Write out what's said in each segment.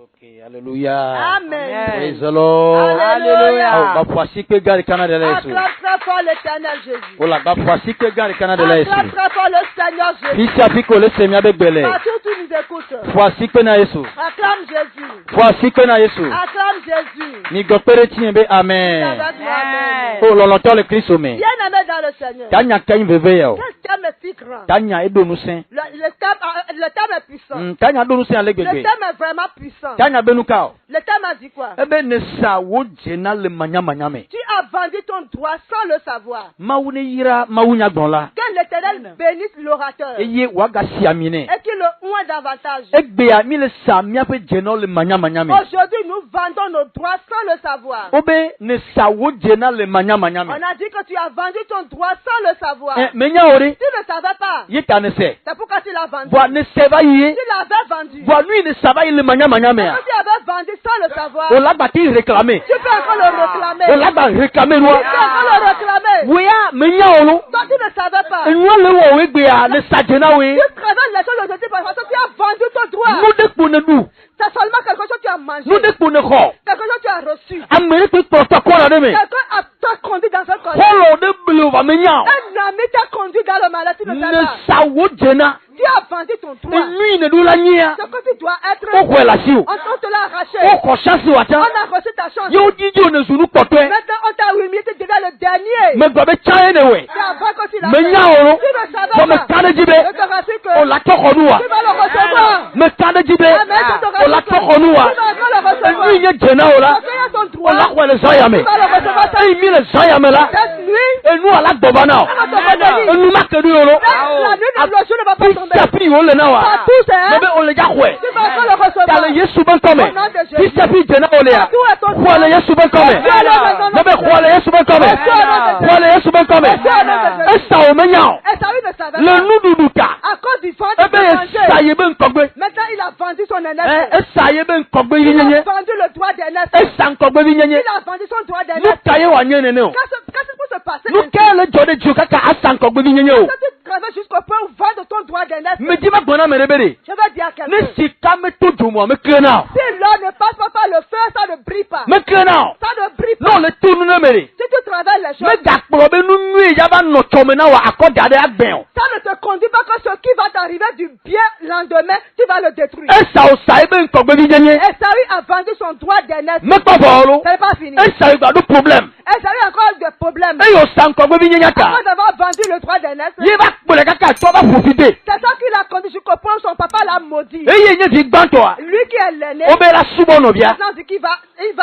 Okay, alléluia. Amen. Praise the Lord. Alléluia. Oh, bah voici que gars Canada de l'Est. Acclame très fort l'Éternel Jésus. Oh là, bah voici que gars Canada de l'Est. Acclame très fort le Seigneur Jésus. Fils afiko le semia be bele. Partout où tu nous écoutes. Voici que na Yesu. Acclame Jésus. Voici que na Yesu. Acclame Jésus. Ni gopere tiembe amen. Avec moi, amen. Oh lolonto le Christ ome. Bien aimé dans le Seigneur. Tanya kany veve yo. Qu'est-ce thème est si grand? Tanya edo nusen. Le thème est puissant. Tanya do nusen Le alegbegbe. thème est vraiment puissant. Tanya benuka. Le thème a dit quoi? Ebe ne sa wo jena le manyamanyame. Tu as vendu ton droit sans le savoir. Mawu ne yira mawu nya gbon la. Que l'Éternel bénisse l'orateur. Eye waga siamine. Et qu'il le oint davantage. Egbe mi le sa mi ape jena le manyamanyame. Aujourd'hui, nous vendons nos droits sans le savoir. Obe ne sa wo jena le manyamanyame. On a dit que tu as vendu ton droit sans le savoir. Menya ori. Tu ne savais pas. Yeta ne se. C'est pourquoi tu l'as vendu. Wa ne se va yi. Tu l'avais vendu. Wa lui ne sa va yi le manyamanyame. Quand tu avais vendu sans le savoir, O la bati réclamer. tu peux encore le réclamer. O la ba réclamer Tu no. peux encore le réclamer. Weya menya olo. Toi, tu ne savais pas. Enwa le wo egbe ya ne sa jena we. Tu travailles les choses aujourd'hui parce que tu as vendu ton droit. Nu de po ne du. C'est seulement quelque chose que tu as mangé. Nu de po ne kho. Quelque chose que tu as reçu. Amere pe to ko na de me. Quelqu'un t'a conduit dans un collège. Holo de blu va menya. Un ami t'a conduit dans le malheur. Tu ne sais Ne pas. sa wo jena. Tu as vendu ton droit. Lui ne du la nya. Ce que tu dois être. O ko la siu. On te l'a arraché. O ko chance wa On ta. a reçu ta chance. Yo dijo ne sunu potwe. Maintenant, on t'a humilié. Tu deviens le dernier. Me go be chae ne we. C'est avant que tu l'as Menya fait. olo. Tu ne savais Ko me pas. kane jibe. Je te rassure que O la to ko nuwa. tu vas le recevoir. Me kane jibe. Amen. Je te O la rassure to que ko nuwa. tu vas encore le recevoir. Lui nye jena ola. Parce qu'il y a ton O droit. la ko le zayame. Tu vas le recevoir. Ei mi le zayame la. Cette nuit, Enu ala dobana. Enu makenu yolo. la nuit de le jour ne va pas tomber. Pisapi ole na wa. Partout, c'est Mebe ole ja khwe. tu vas encore le recevoir. Kale Yesu ban kome. Au nom de Jésus. Pisapi jena ole ya. Tout est ton droit. Khwale Yesu ban kome. Mebe khwale Yesu ban kome. Khwale Yesu ban kome. Esa o menyao. Et ça, il ne savait Le pas. nududuka. À cause du ventre, Ebe il a mangé. esa ye ben kogbe. Maintenant, il a vendu son énergie. Esa ye ben kogbe Il yinyenye. a vendu le droit d'énergie. Esa nkogbe yinyenye. Il a vendu son droit Nu d'énergie. kaye wa nyene ne o. Qu'est-ce qui peut se passer? Nu kele jode ju kaka asa nkogbe yinyenye o. Quand tu travailles jusqu'au point où vendre ton droit d'énergie, Me di ma gbona mere bere. je vais dire à quelqu'un. Ne sika me to jumo me krena. Si l'eau ne passe pas par le feu, ça ne brille pas. Me krena. Ça ne brille pas. No le tunu ne mere. Si tu travailles les Me choses, gakpro be nu nui ya ba no chome na wa akoda de agben o. ça ne te conduit pas que ce qui va t'arriver du bien lendemain, tu vas le détruire. Esa o sa ebe nkogbe yinyenye. Esaü a vendu son droit d'énergie. Me pa bolo. Ce n'est pas fini. Esa igba du problem. Esaü a encore des problèmes. E yo sa nkogbe yinyenye ka. Après avoir vendu le droit d'énergie, Ye ba kpole kaka to ba profiter. c'est ça qui l'a conduit jusqu'au point où son papa l'a maudit. E ye nye di gbanto a. Lui qui est l'aîné, O be la subo no bia. maintenant dit qu'il va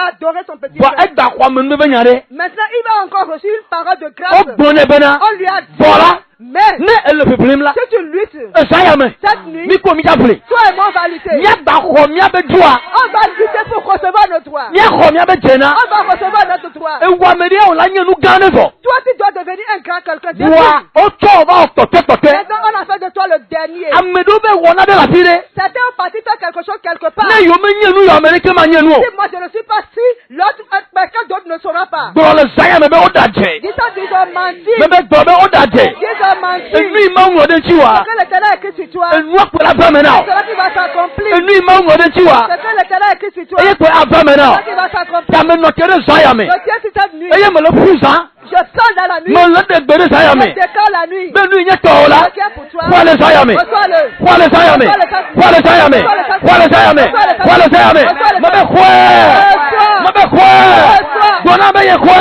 adorer son petit Wa frère. egba kwa me be nyare. Maintenant, il va encore reçu une parole de O grâce. gbone bena. On lui a dit, Voilà. mais Ne ele problem la. si tu luttes Esa ya me. cette nuit, Mi ko mi jabule. toi et moi on va lutter. Mia gba ko mia be dua. On va lutter pour recevoir notre droit. Mia ko mia be jena. On va recevoir notre droit. E wa me de o la nyenu gane fo. Toi, tu dois devenir un grand quelqu'un. Dieu Wa dit, o to ba o tote tote. maintenant, on a fait de toi le dernier. Amedo be wona de la fire. Certains ont parti faire quelque chose quelque part. Ne yo me nyenu yo America ma nyenu o. Si moi je ne suis pas si, l'autre, quelqu'un d'autre ne saura pas. Bro le zaya me be o daje. Dis ça, ils ont menti. Me be gbo be o daje. Ils ont menti. Enu ma wo de chiwa. Ce que l'Éternel a écrit sur toi, Enu akpo la ba me na. c'est cela qui va s'accomplir. Enu ma wo de chiwa. Ce que l'Éternel a écrit sur toi, Eye c'est ko aba me na. cela qui va s'accomplir. Ta me no tere zaya me. Je tiens sur cette nuit. Eye me le puza. Je sors dans la nuit. Me le de gbere zaya Je me. décale la nuit. Be nu nye to la. Je tiens pour toi. Kwa le zaya me. Reçois-le. Kwa le zaya me. Kwa le zaya me. Kwa le zaya me. Kwa le zaya me. Me be khwe. Me be khwe. Bona be ye Je khwe.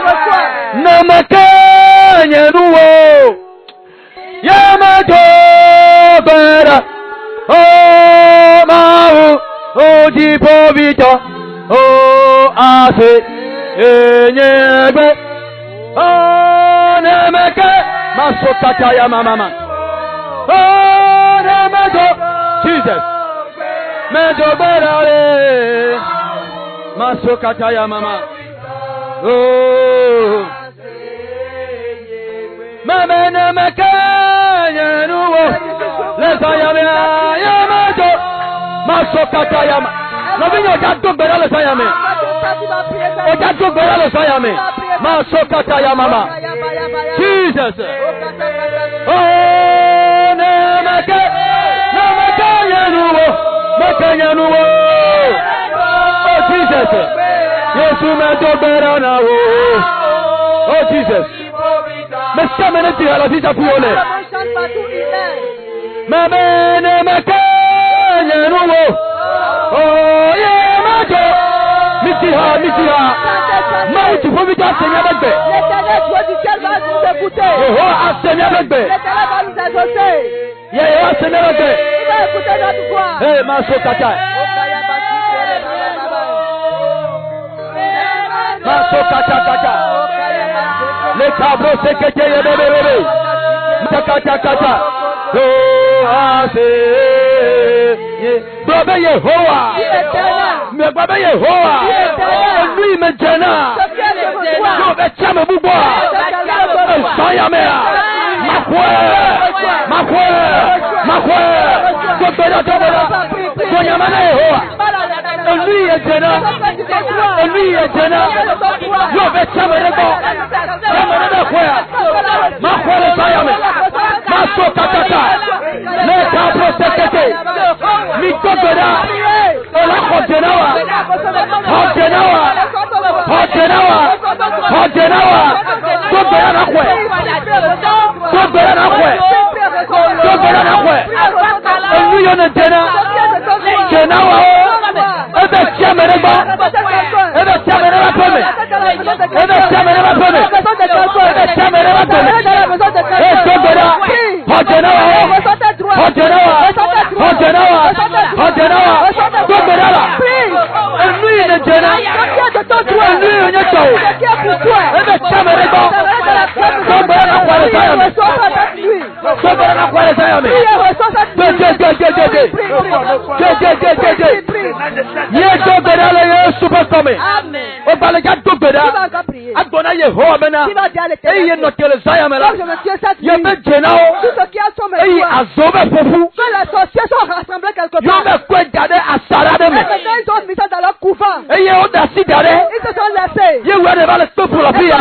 reçois. Na me ke nyeruwo. Ya ma to bera. Oh ma o di povita. Oh ase enyegbe. Oh na me ke masokata ya mama. Oh na me do Jesus. Me do bera le. Masokata ya mama. Oh. Mama na me ke nyeruwo. Le sayame ya ma do. Masokata ya mama. No vinyo ja do bera le sayame. O ja do bera le sayame. Masokata ya mama. Jesus. Oh, na me ke nyeruwo. Me ke nyeruwo. Oh Jesus. Mais ça me dit à la vie à Piolé. Mamene makanya nuwo. Oh yeah majo. Misiha. Mauti faut vite Seigneur begbe. L'Éternel Dieu du ciel va nous écouter. Oh Seigneur begbe. L'Éternel va nous exaucer. Yeah Seigneur begbe. Il va écouter notre voix. Hey maso kata. Maso kata. Les cabros c'est que tu es bébé. Kata. Baba Yehowa. Mais Baba Yehowa. Lui maintenant. Je vais t'aimer boua. Sayamea. Ma foi. Dobera. Soyamana Yehowa. Lui est Jena. Je vais t'aimer le bon. Ma foi le Sayame. Maso Kata. Les cabros sekete. Mikogora. Ola Hojenawa. Dobera na kwe. Lui on est Jenawa. Ebe chamere ba. Ebe chamere la pome. Dobera. Hojenawa. Dobera la. Lui on est Jena. Lui on est Tao. Ebe chamere ba. Dobera na kwa le sayame. Yeso bedale Yesu bakome. O balaga dobeda. Agbona Yehowa mena. Eye no tele sayame la. Ye be Jenao. Eye azobe fofu. Yo be kwe gade asara de me. Eye o dasi gade. Ye were ba le to pour la vie.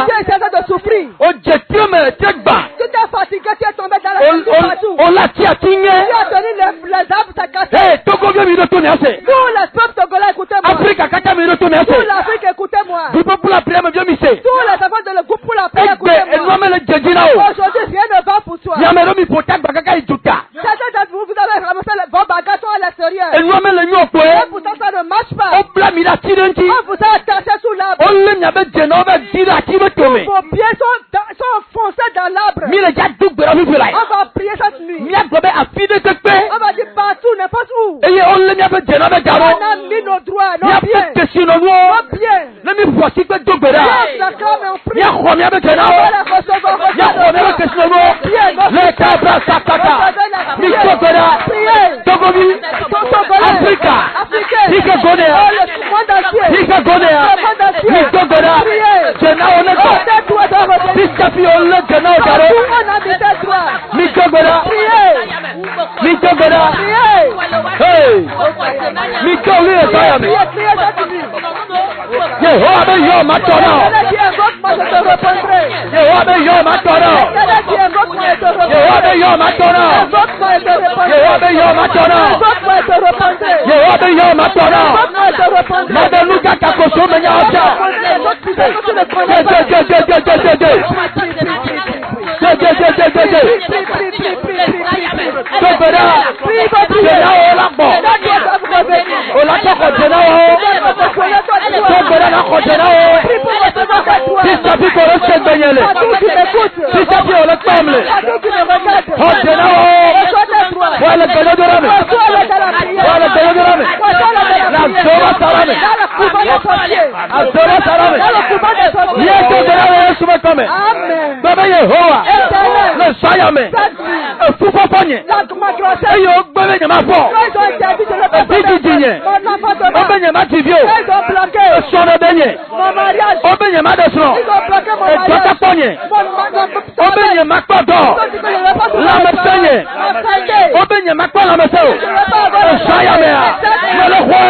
O jetio me tegba. On l'a tiatingé. Hey, Togo vient me retourner assez. Tous les peuples togolais, écoutez-moi. Afrique a qu'à me retourner assez. Tout l'Afrique, écoutez-moi. Du peuple pour la prière me vient misser. Tous les enfants de le groupe pour la prière, écoutez-moi. Aujourd'hui, rien ne va pour toi. Yamero mi potak bakaka ituka. Certains d'entre vous, vous avez ramassé vos bagages à l'extérieur. Et nous le nyoko. Et pourtant, ça ne marche pas. On blâme la tirenti. On vous a attaché sous l'arbre. On le nyabe genova tira tire tome. Vos pieds sont enfoncés dans l'arbre. Mi le jaduk bera mi pelai. On va prier cette nuit. Mi agobe afide tekpe. On va dire partout, n'importe où. Et on le nyabe genova jaro. On a mis nos droits, nos pieds. Ya pete sino wo. Nos pieds. Le mi voici que do bera. Ya khomi abe genova. Ya khomi abe sino wo. Le cabra sakata. Mi togora. Togobi. Africa. Hika Gonea. Hika Gonea. Mi togora. Jena oneko. Biskapi onle jena ogaro. Mi togora. Mi togora. Hey. Mi togli esayami. Yehowa be yo matona. Yehowa be yo matona. Yehowa be yo matona. Yehowa be yo matona. Yehowa be yo matona. Madeluka kakoso menya ocha. Tobera. Jena olakbo. Olakbo jena o. Tobera na ko jena o. Biskapi koro sebenyele. Biskapi olakbamle. Ho jena o. Wale belodorame. Wale belodorame. La zora sarame. Azora sarame. Yeto jena Yesu bakome. Amen. Baba Yehowa. Le sayame. Fufa ponye. Eyo gbele nyama fo. Bidi dinye. Obenye mativio. Sono benye. Obenye madesno. Ekota ponye. Obenye makpoto. Lamesenye. Obenye makpo lameseo. Sayamea. Melekwe.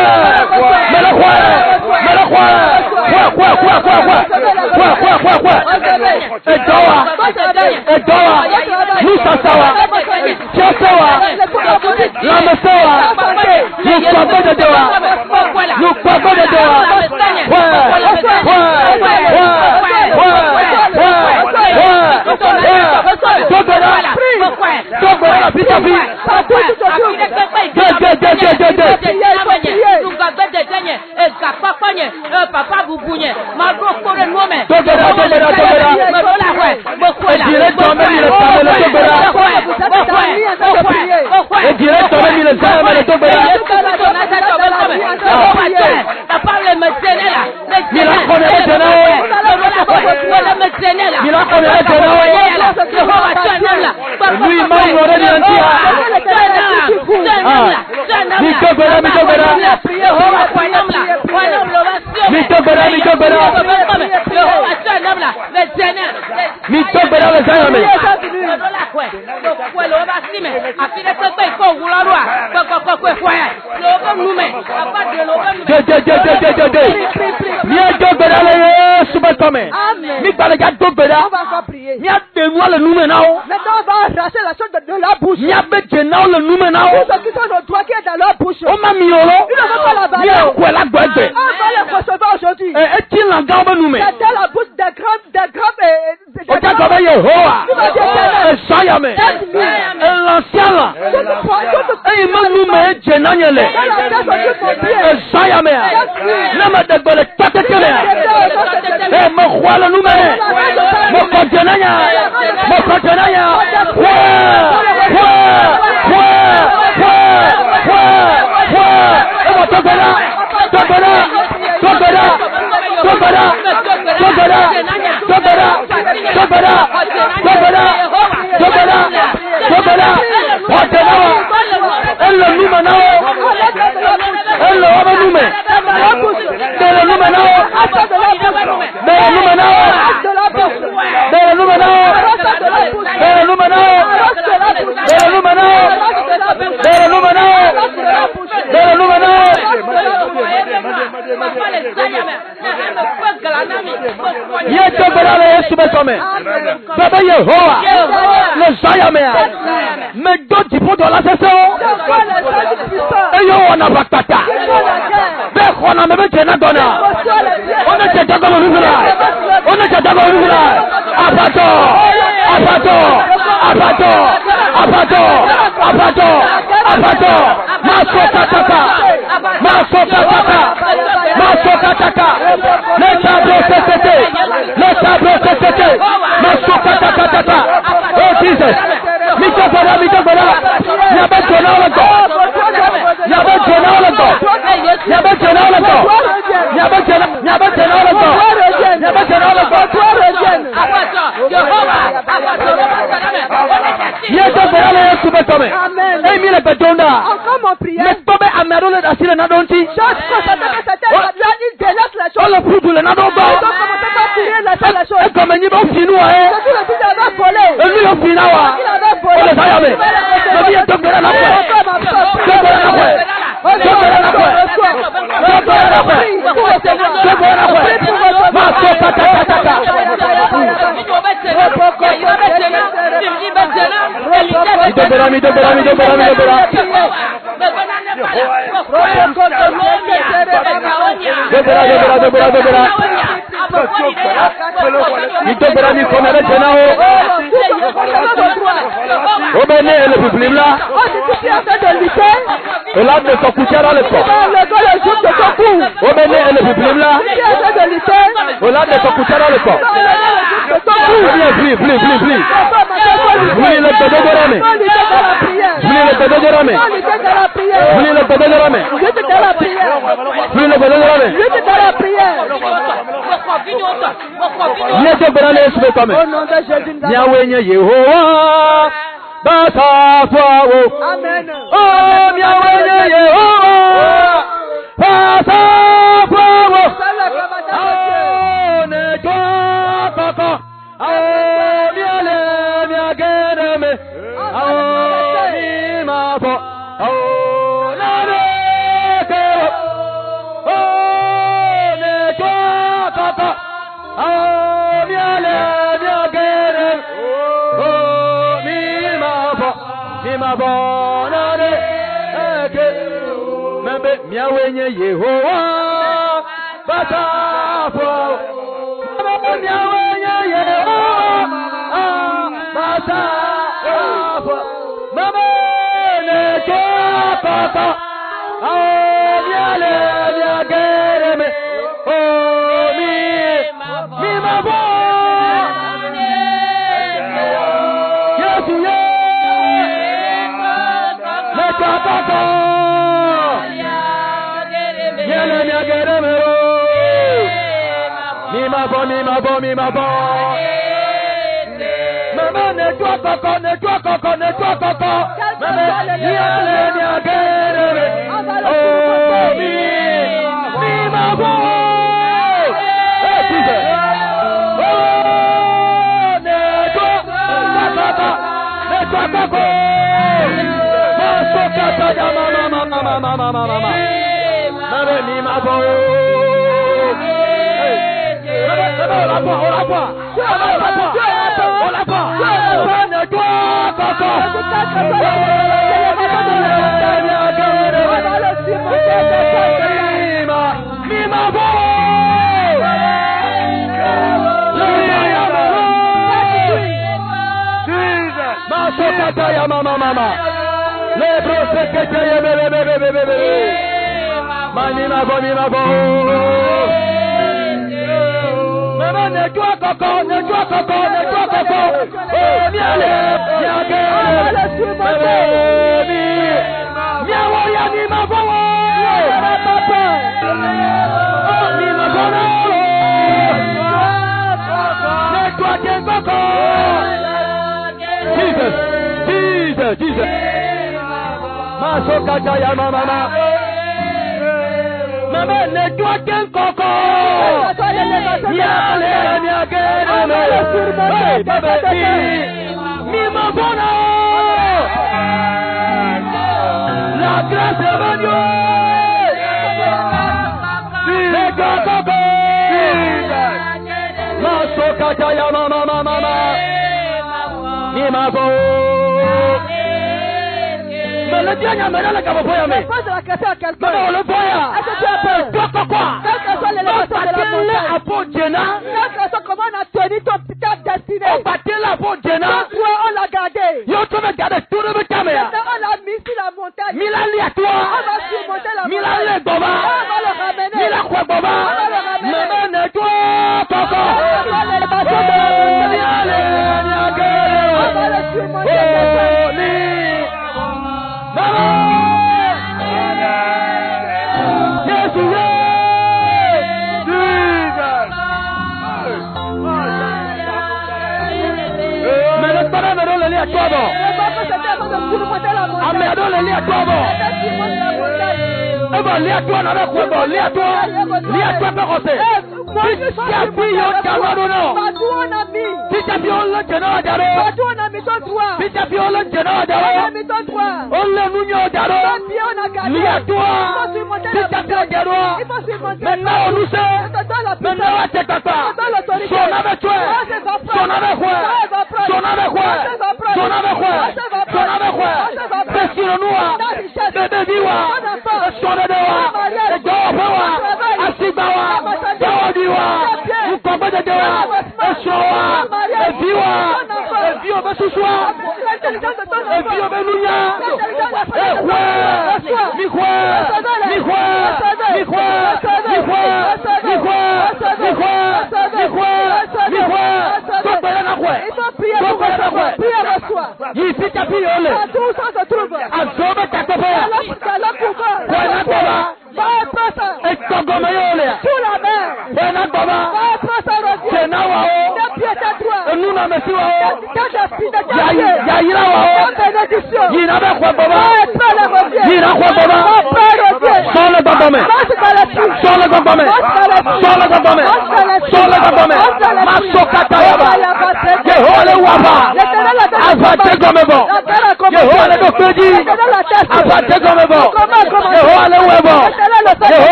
Edowa. Nusasawa. Tiosawa. Lamesawa. Nukwago de dewa. Depuis ta vie. Mama koko. Oh, miale, miagere me. Oh, mi mabo. Yesu ye. Le koko. Miale, miagere me. Mi mabo. Maman, nettoie coco. Maman, oh, mi mabo. Hey, Jesus. Oh, nettoie coco. Masokata ya mama. Maman, mi mabo. On la voit. Mama. Les brosses que tu as bébé. Mi mabo. Maman, nettoie coco. Oh, miale, mi mabo. Nettoie tes coco. Jesus. Masokata ya mama. Maman, nettoie tes coco. La grâce est venue. Mais le Dieu n'a pas la capoya. Mais pose la question à quelqu'un. Mais on le voit. Est-ce que tu as peur? Quoi? Quelles sont les leçons de la montagne? Comment on a tenu ta destinée? On battait la peau de Jenna. On l'a gardé. Maintenant on l'a mis sur la montagne. On va surmonter la montagne. On va le ramener. Maman, nettoie. On va le surmonter.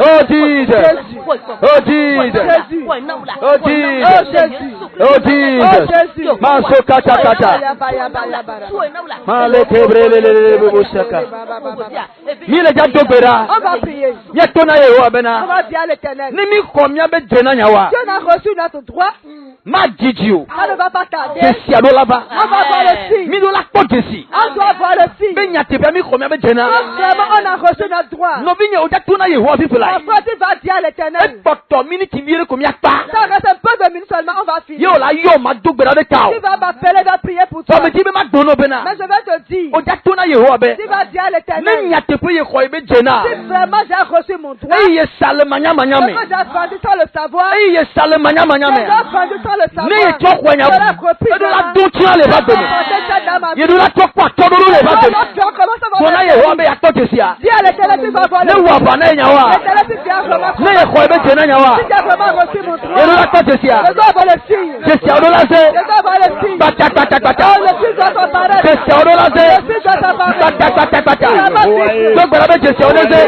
Oh Jesus. Oh Jesus. Oh Jesus. Oh Jesus. Maso kata kata. Male kebrele bosaka. Mile jadobera. On va prier. Yetona yewa On bena. va dire à l'Éternel. Nimi komya be jena nyawa. Dieu n'a reçu notre droit. Ma jijiu. Ça ne va pas tarder. Desi ado laba. On va voir le signe. Mi do la ko desi. On doit voir le signe. Be nyate be mi komya be jena. Vraiment, on a reçu notre droit. No bi nya o jatona yewa people like. Après, tu vas dire à l'Éternel. Poto minute biere komya pa. Ça reste un peu de minutes seulement, on va finir. Yo la yo ma dogbera de tao. Tu vas m'appeler, va prier pour toi. So me ti be ma dono bena. Mais je vais te dire. O jatona yewa be. Tu vas dire à Ne l'Éternel. nyate pe ye ko be jena. Si vraiment j'ai reçu mon droit. Eye sale manya manya me. Vraiment j'ai grandi sans le savoir. Eye sale manya manya me. J'ai grandi sans le savoir. Ne ye to kwanya. Je l'ai repris E do la dans do ti ale ba de me. Ye do la to pa to do le ba de me. So na ye wa be ya to tesia. Dis à l'Éternel, tu vas voir le Ne wa ba na nyawa. L'Éternel, tu viens vraiment. Ne ye ko be jena nyawa. Si tu as vraiment reçu mon droit. Ye do la to tesia. Je dois voir le signe. Tesia do la se. Je dois voir le signe. Bata bata bata. Oh, le signe doit apparaître. Tesia do la se. Le signe doit apparaître. Bata bata bata. Do gbara be tesia do se.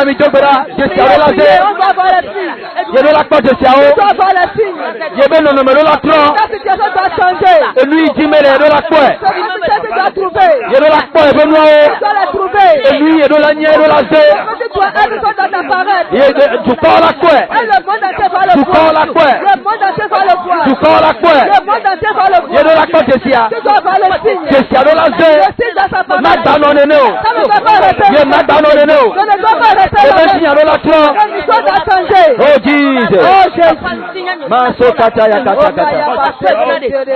Mi to gbara tesia do la se. On va voir le signe. Ye do la to tesia o. On va voir le signe. Ye be no no me do la tro. Ta situation doit changer. E lui di me le do la ko e. Ta situation tu dois trouver. Ye do la ko e be no o. Tu dois la trouver. E lui ye do la nye do la se. Tu dois être toi dans apparaître. Ye tu ko la ko e. Et le monde entier va le Tu voir. call la quoi? Le monde entier va le voir. Tu ko la ko e. Le monde entier va le Ye do voir. la ko tesia. Tu dois voir le signe. Tesia do la Le se. signe dans sa Ma parole. da no ne no. Ça ne doit pas rester. Ye ma da no ne no. Ça ne doit pas rester. Ye be là-bas. sinya do la tro. L'histoire doit changer. Oh Jesus. Oh Jésus. Maso kata ya kata kata.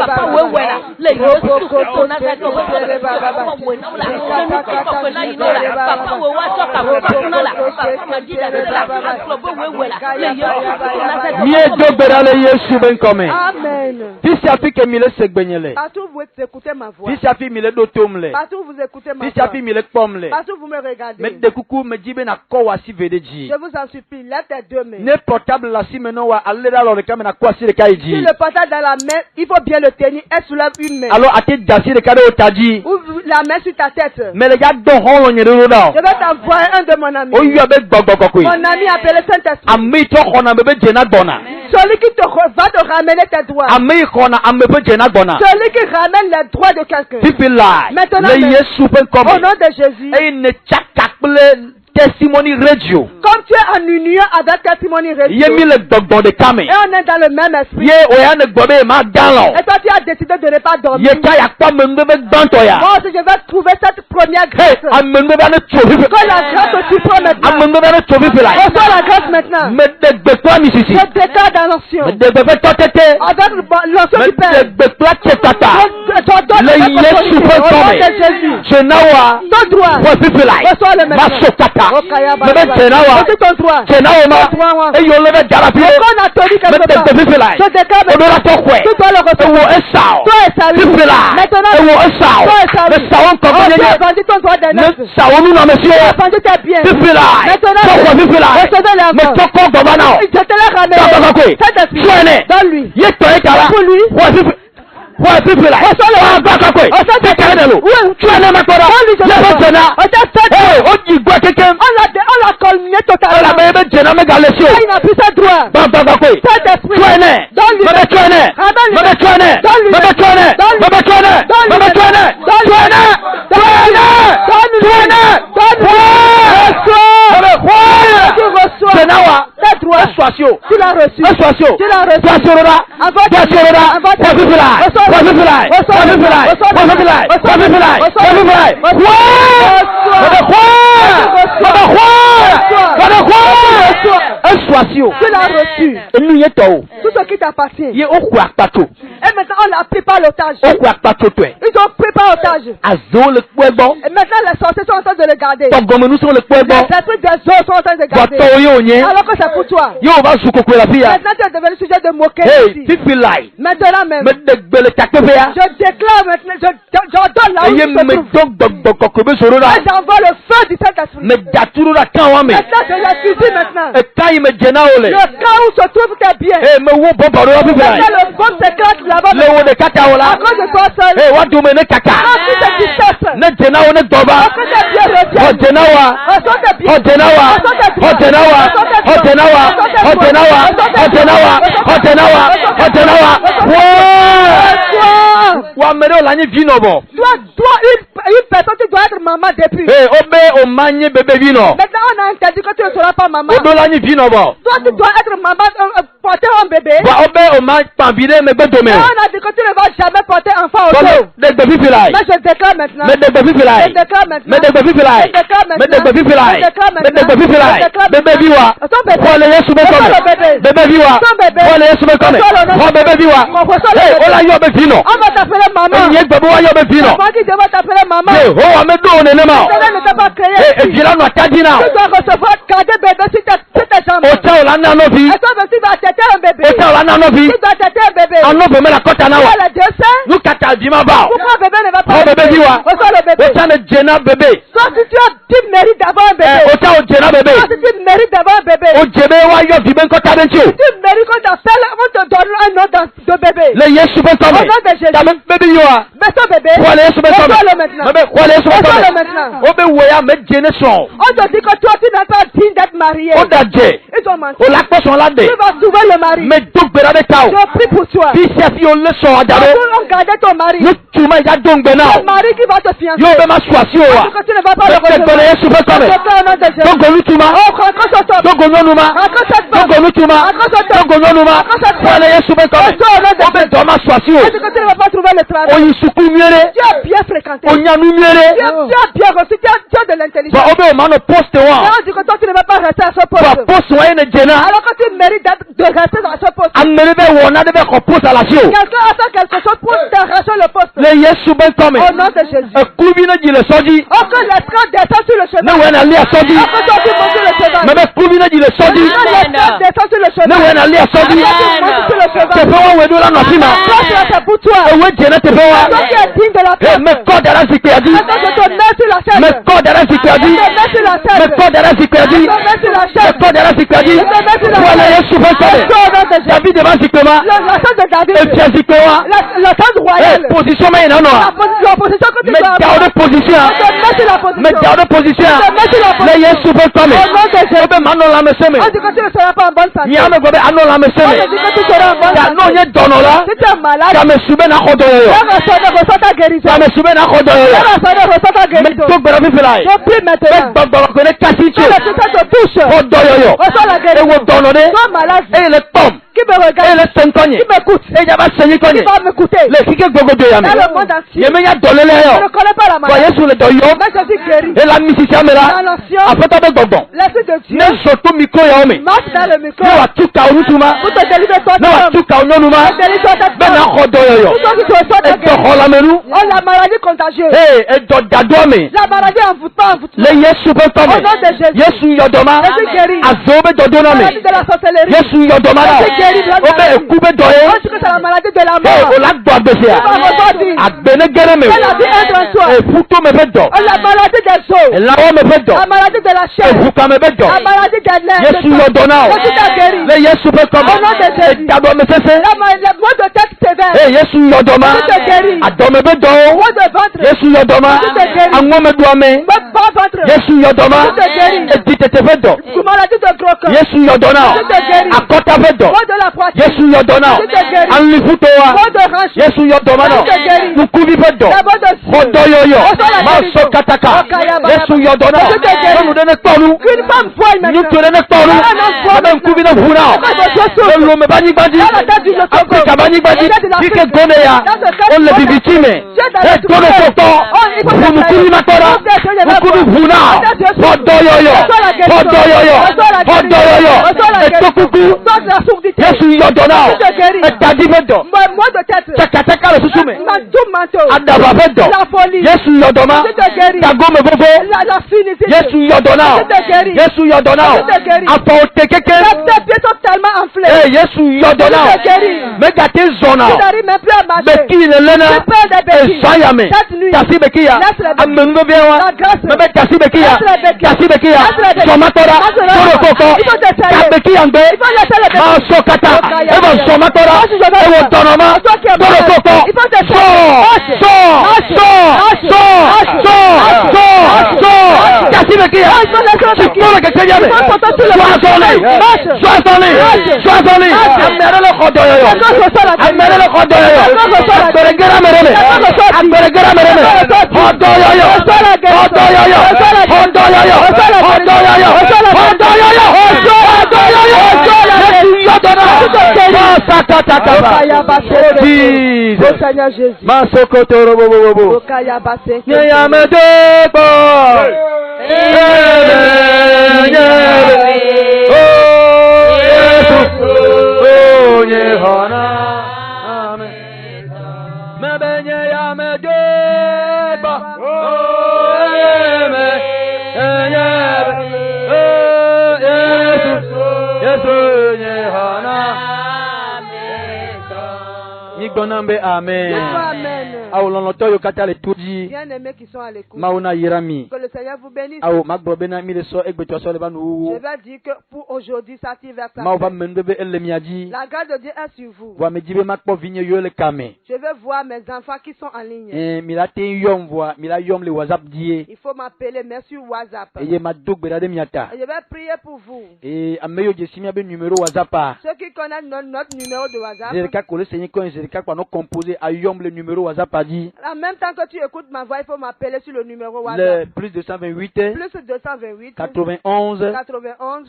Mie dogbera le Yesu ben kome. Amen. Tisi afi ke mile segbenyele. Partout vous écoutez ma voix. Tisi afi mile do tomle. Partout vous écoutez ma Tisi voix. afi mile pomle. Partout vous me regardez. Me de kuku me jibe na ko wasi vedeji. Je vous en supplie, lève tes deux mains. Ne portable la si maintenant wa alera lo reka me na kwa si reka Si iji. le portable dans la main, il faut bien le tenir et soulève une main. Alors ate jasi reka de otaji. Ou la main sur ta tête. Me le ga do hon lo nyere da. Je vais t'envoyer un de mon ami. O yu abe gbogbo ko yi. Mon ami appelé Saint-Esprit. Ami to khona bebe jena gbona. Celui qui va te ramener tes droits. Ami khona amebe jena gbona. Celui qui ramène les droits de quelqu'un. Pipi la. Maintenant, Le Yesu ben Au kome. nom de Jésus. E ne chakakple testimony radio. Comme tu es en union avec Testimony Radio. Ye mi le gbogbo de kame. Et on est dans le même esprit. Ye oya ne gbobe ma dan Et toi tu as décidé de ne pas lo. dormir. Ye ka ya pa me ngbe gbanto ya. Moi aussi je vais trouver cette première Hey, grâce. amengbe ba ne chofi. Que la grâce que tu prends maintenant. Amengbe ba ne chofi pe la. Reçois la grâce maintenant. Me de gbekwa mi sisi. Je déclare dans l'onction. Me de gbekwa totete. Avec l'onction Me du Père. de gbekwa chetata. Je donne Le Yesu au ben nom kome. de Jésus. Jenawa. Ton droit. Wa pipi la. Reçois le maintenant. Masokata. Oh, Kayaba. Me jenawa. Reçois ton droit. Jenawa ma. E yo lebe jarapi. On a tenu Me quelque de part. pipi la. Je déclare Odo la tokwe. tu dois le Ewo recevoir. esau. Toi et salut. Pipi la. Maintenant, Ewo esau. toi et salut. Me sawon Oh, koko tu nyenye. as vendu ton droit des Ne neufs. sawonu na Tu as monsieur. vendu tes biens. Pipi la. Maintenant, Tokwe pipi la. recevez-les Me encore. toko goba na. Je te l'ai ramené. Saint-Esprit. Saint-Esprit. Soignez. Donne-lui. Ye to e kala. Pour lui. Wa pipi. Wa pipi la. Wa baka kwe. Te kare de lo. Soignez ma tora. Le bo jena. Hey, o ji gwa kekem. On l'a colminé La totalement. bebe jena me galesio. Il n'a plus ses droits. Ba baka kwe. Saint-Esprit. Soignez. Donne-lui. Mebe soignez. Ramène-lui. Mebe soignez. Donne-lui. Mebe soignez. Donne-lui. Mebe soignez. Donne-lui. Mebe soignez. Donne-lui. Soignez. Soignez. Donne-lui. Soignez. Tu reçois Jenawa. tes droits. Eswasio. Tu l'as reçu. Eswasio. Tu l'as reçu. Twasiorora. Avant Twasiorora. avant Wa pipi la. Wa pipi la. Wa pipi la. Wa pipi la. Wa pipi la. Wa pipi la. Eswasio. Tu l'as reçu. Enu ye to. Tout ce qui t'appartient. Ye oku akpato. Et maintenant, on l'a pris par l'otage. Oku akpato to e. Ils ont pris par otage. Azo le kwebo. Et maintenant, les sorciers sont en train de le garder. Togomenu so le kwebo. Les esprits des eaux sont en train de garder. Wato yo nye. Alors que c'est pour toi. Yo ba su kokwe la pia. Maintenant, tu es devenu sujet de moquerie Hey, ici. pipi lai. Maintenant même, Me de gbele takebe ya. je déclare maintenant, j'ordonne là où Eye tu te me trouves. dog kokobe sorora. Et j'envoie le feu du Saint-Esprit. Me daturu la kanwa me. Maintenant, je les fusille maintenant. E kai me jena ole. Le camp où se trouvent tes biens. Hey, me wo bobo ro pipi lai. Maintenant, le bombe s'éclate là-bas. Le wo de kaka À ola. cause de toi seul. Hey, wa du me ne kaka. Remplis tes richesses. ne jena wo ne dɔba ɔjenawa ɔjenawa ɔjenawa ɔjenawa ɔjenawa ɔjenawa ɔjenawa ɔjenawa wa mere o la ni vi nɔbɔ. Toi, une personne qui doit être maman depuis. Obe o manye bébé vi nɔ. Maintenant on a interdit que tu ne seras pas maman. Odo la ni vi nɔbɔ. Toi tu dois être maman, porter un bébé. Obe o ma pambile me gbe dome. On a dit que tu ne vas jamais porter enfant au dos. De bébé filai. Mais je déclare maintenant. Mais de bébé filai. Je déclare maintenant. Mais de bébé filai. Mais de bébé filai. Mais de bébé filai. Bébé viwa. Wale Yesu be kome. Bébé viwa. Wale Yesu be kome. Ho bébé viwa. Ola yo be vino. On va t'appeler maman. Ye gbebo wa yo be vino. On va dire je vais t'appeler maman. Ho wa me do ne ma. Cela ne t'a pas créé. Vila no tadina. Tu dois recevoir cadet bébé sur tes jambes. O cha ola na no bi. Et toi tu vas têter un bébé. O cha ola na no bi. Tu dois têter un bébé. Ano be me la kota na wa. Voilà Dieu sait. Nu kata di ma ba. Pourquoi bébé ne va pas? Ho bébé viwa. Reçois le bébé. O cha ne jena bébé. Toi si tu mérites d'avoir un bébé. O cha o jena bébé. Toi si tu mérites d'avoir un bébé. O jebe wa yo bi ben kota ben chi. Tu mérites qu'on t'appelle, on te donne un nom de bébé. Le Yesu be kome. Au nom de Jésus. Ta me bébé yo. Mais ton bébé. Wale Yesu be kome. Reçois-le maintenant. Bébé wale Yesu be Reçois-le kome. maintenant. O be wo ya me jene so. On te dit que toi tu n'es pas digne d'être marié. O da je. Ils ont menti. O la ko so la de. Tu vas trouver le mari. Me do gbera de ta o. Je prie pour toi. Bi chef yo le so adare. On garder ton mari. Nu tuma ya dongbe na. Le mari qui va te fiancer. Yo be ma swasi o wa. Parce que tu ne vas pas le Me recevoir. gbele Yesu be kome. Je prie au nom de Jésus. Dogo nu tuma. Oh, raccroche au top. Dogo nu ma. Raccroche cette femme. Dogo nu tuma. Raccroche au top. Dogo nu ma. Wale Yesu be kome. O be do ma swasi o. Parce que tu ne vas pas trouver le travail. O yi suku miere. Tu as bien fréquenté. O nya nu miere. Tu as bien reçu. Tu as de l'intelligence. Ba o be o ma no post wa. Mais on dit que toi tu ne vas pas rester à ce Ba poste. post wa ne jena. Alors que tu mérites de rester dans ce poste. Amere be wo na de be ko post ala si o. Quelqu'un a fait quelque chose pour t'arracher le poste. Le Yesu be kome. Au nom de Jésus. Kubi na jile soji. Oh que l'esclave descend sur le cheval. Ne we na li soji. Oh que toi tu montes sur le cheval. Me be kubi na jile soji. Oh que l'esclave descend sur le cheval. Ne we na li soji. Oh que tu montes sur le cheval. Te fe wa we do la no sima. Toi tu as fait pour toi. E we jena te fe wa. Toi qui es digne de la paix. Me ko dara sikwe adi. Attends que ton nez sur la chaise. Me ko dara sikwe adi. Ton nez sur la chaise. Me ko dara sikwe adi. Ton nez sur la Me chaise. ko dara sikwe adi. Wala Yesu be kome. Au nom de Jésus. David ba sikwe ma. La chaise de David. E pia sikwe wa. La chaise royale. Position me na no. La position que tu Me dois da avoir. de position. Te mets sur la position. Me da de position. Te mets sur la Le position. Yesu be kome. Au nom de Jésus. O be ma no la me seme. On dit que tu ne seras pas en bonne santé. Ni ame go be ano la me On seme. te dit que tu seras en bonne Ya no santé. nye dono la. Si tu es malade, Ka me sube na khodo yo. reçois ta guérison. Ka me sube na khodo yo. Reçois ta Me guérison. to gbara fi filai. Je prie Me maintenant. gbogbo ko ne kasi Que che. le Seigneur te touche. Khodo yo. Reçois la E guérison. wo dono de. Sois malade. E le tom. Qui me E regarde. le senkonye. Qui m'écoute. E jaba senyi konye. Qui va m'écouter. Le kike gogo do ya me. Dans le monde entier. Ye me ya dolele Je yo. ne connais pas la Wa maladie. Yesu le do yo. Mais je suis guéri. E la misisi amela. Dans l'ancien, Afata be gbogbo. l'Esprit de Dieu Ne soto miko ya ome. marche dans le micro. Ne wa tuka urutuma. Pour te délivrer toi Ne wa toi-même. tuka ononuma. Délivre toi Be na toi-même. khodo yo. Pour toi qui te reçois ta E do guérison. hola menu. Oh, la maladie contagieuse. E do dado me. La maladie envoûte pas, envoûte. Le Yesu be Au kome. nom de Jésus. Yesu yodoma. Je suis guéri. Azobe dodona La me. maladie de la sorcellerie. Yesu yodoma la. Je suis guéri de la Obe maladie. ekube doye. On dit que c'est la maladie de la E mort. o la do agbese ya. Tu vas ressortir. Agbene gere me. La maladie entre en toi. E futo me fe do. Oh, la maladie des os. E lawo me fe do. La maladie de la E chair. fuka me fe do. La maladie des lèvres. Yesu yodona o. Je suis guéri. Le Yesu be kome. Au nom de Jésus. E dado me fefe. La maux de tête sévère. E Yesu yodoma. Je te guéris. Adome be do. Maux de ventre. Yesu yodoma. Je te guéris. Anwo me do ame. Bas ventre. Yesu yodoma. Je te guéris. E ditete fe do. Maladie de gros cœur. Yesu yodona o. Je te guéris. Akota fe do. Maux de la poitrine. Yesu yodona o. Je te guéris. Anli futo wa. Maux de hanche. Yesu yodoma no. Je te guéris. Nukubi fe do. La maux de Khodo yoyo. Maso kataka. Yesu yodona o. Je te guéris. Nonu dene tolu. Qu'une femme voie maintenant. Nutu dene tolu. Abe nkubi ne huna o. Lolo me bani gbadi. Afrika bani gbadi. Ike gone ya. Ole bibitime. E gone soto. Nukuri matora. Nukuri huna o. Khodo yoyo. Khodo yoyo. Khodo yoyo. Etokuku. Yesu yodona o. Etadi fe do. Maux de tête. Chakataka le susume. Tout manteau. Adaba fe do. La folie. Yesu yodoma. Je te guéris. Tagome fofo. La finité. Yesu yodona o. Je te guéris. Yesu yodona o. Je te guéris. Afọ ote keke. Tes pieds sont tellement enflés. Eh Yesu yodona Je o. te guéris. Megate zona Tu o. n'arrives même plus à marcher. Beki ne lena. Je perds des béquilles. Esayame. Cette nuit. Tasi bekiya. Laisse les béquilles. Amengo biawa. La grâce. Mebe tasi bekiya. Laisse les béquilles. Tasi bekiya. Laisse les béquilles. Somatora. Laisse les Toro béquilles. koko. Il faut t'essayer. Kabeki yangbe. Il faut laisser les béquilles. Ma sokata. Okaya. Eba somatora. Moi, si je veux Ewo pas. tonoma. Toi qui es Toro malade. koko. Il faut t'essayer. So. Marche. So. Marche. So. Marche. So. qui me crie. Tu peux que tu viennes. Sois sonné. Amère le khodoyo. Amère le khodoyo. Abere mereme. Seigneur Jésus. Masokotoro bobo. Amen. Bien-aimés qui sont à l'écoute. Que le Seigneur vous bénisse. Je vais dire que pour aujourd'hui, ça tire vers sa fin. La grâce de Dieu est sur vous. Je vais voir mes enfants qui sont en ligne. Il faut m'appeler, mais sur WhatsApp. Et je vais prier pour vous. Ceux qui connaissent notre numéro de WhatsApp. En même temps que tu écoutes ma voix, il faut m'appeler sur le numéro WhatsApp. Plus 228 91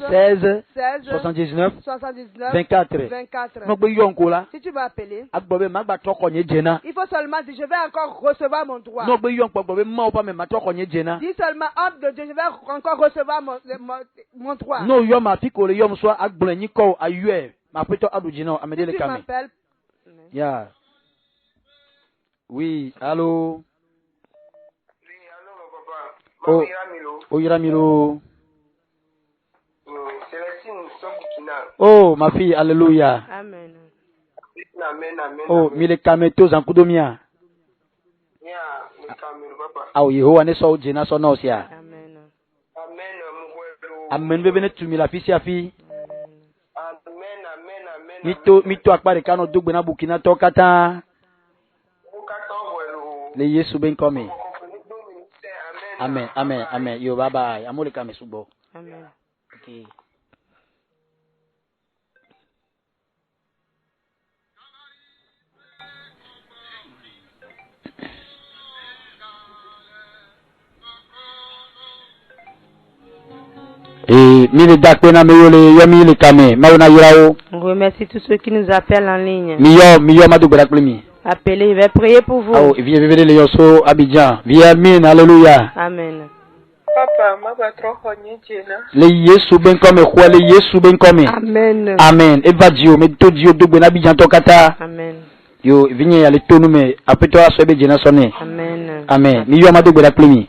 16 79 24. Si tu vas appeler, il faut seulement dire je vais encore recevoir mon droit. Dis seulement homme de Dieu, je vais encore recevoir mon droit. Si tu m'appelles. Yeah. Oui, allô. Oui, allô, papa. Oh, Yiramilo. Célestine, Sobukina. Oh, ma fille, alléluia. Amen. Amen. Oh, mille kametos en kudomia. Yeah, papa. Ah, Yehovah ne so jena so no sia. Amen. Amen, bebe ne tumi la fille afi. Amen. Mito akpare kano dugbe na Burkina to kata. Le Yesu ben come. Amen. Yo, bye bye. Amole kame subo. Amen. Okay. Et mille dakpena meyole yomi le kame mauna yirao. On remercie tous ceux qui nous appellent en ligne. Miyo madu brakplemi. Appelez, je vais prier pour vous. Oh, viens le yoso Abidjan. Viens min, alléluia. Amen. Papa, ma patron connaît Diena. Le Yesu ben comme quoi le Yesu ben comme. Amen. Amen. Eva Dio, mais tout Dio do ben Abidjan to kata. Amen. Yo, viens y aller tout nous mais après toi so be Diena sonné. Amen. Amen. Miyo madu brakplemi.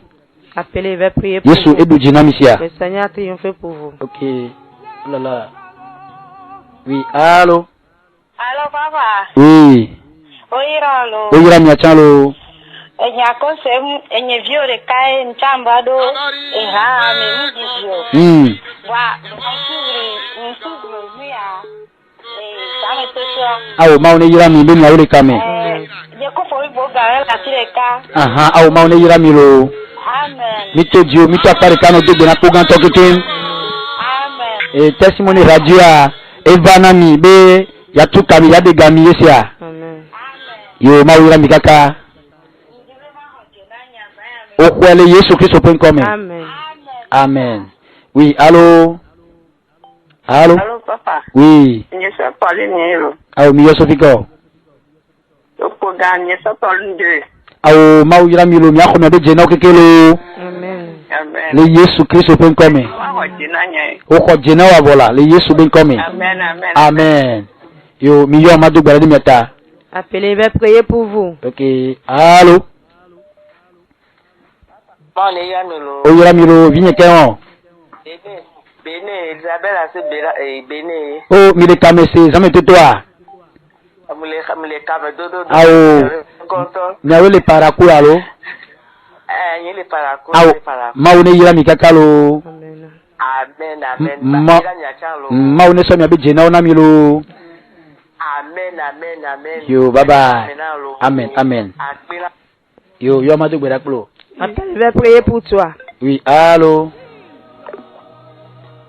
Appelez, je vais prier pour Yesu vous. edu Diena misia. Le Seigneur a triomphé pour vous. OK. Oh là là. Oui, allô. Allô, papa. Oui. Oyira miachalo. Enyakose enyevyo de kai nchambado eha me mudizio. Wa nsugru mia same toto. Awo maune yira mi bemi awole kame. Je ko fo ibo ga la tireka. Aha, awo maune yira mi lo. Amen. Mito Dio, mito apare kano de na kogan tokitin. Amen. Testimony radio a evana mi be yatu kami ya de gami yesia. Amen. Yo mawira mi kaka. Okwele Yesu Kristo pen come. Amen. Amen. Oui, allô. Allô. Allô, papa. Oui. Je suis Pauline Nero. Awo mi yoso fiko. Au programme, je suis Pauline 2. Awo mawira mi lo mi akome be jena okekelo. Amen. Amen. Le Yesu Kristo pen come. Oko jena wa bola le Yesu ben come. Amen. Amen. Yo mi yo madu gbara ni meta. Appelez, je vais prier pour vous. OK. Allô. Oyira mi lo vinye keon. Bene, Isabelle a se Bene. Oh, mi le kame se zame totoa. Amule kame dodo. Awo. Mi awele paraku alo. Yele paraku. Awo. Maune yira mi kakalo. Amen. Amen. Maune so mi abe jena ona mi lo. Amen. Yo, bye bye. Amen. Akpela. Yo madu gbara klo. Appelez, je vais prier pour toi. Oui, allô.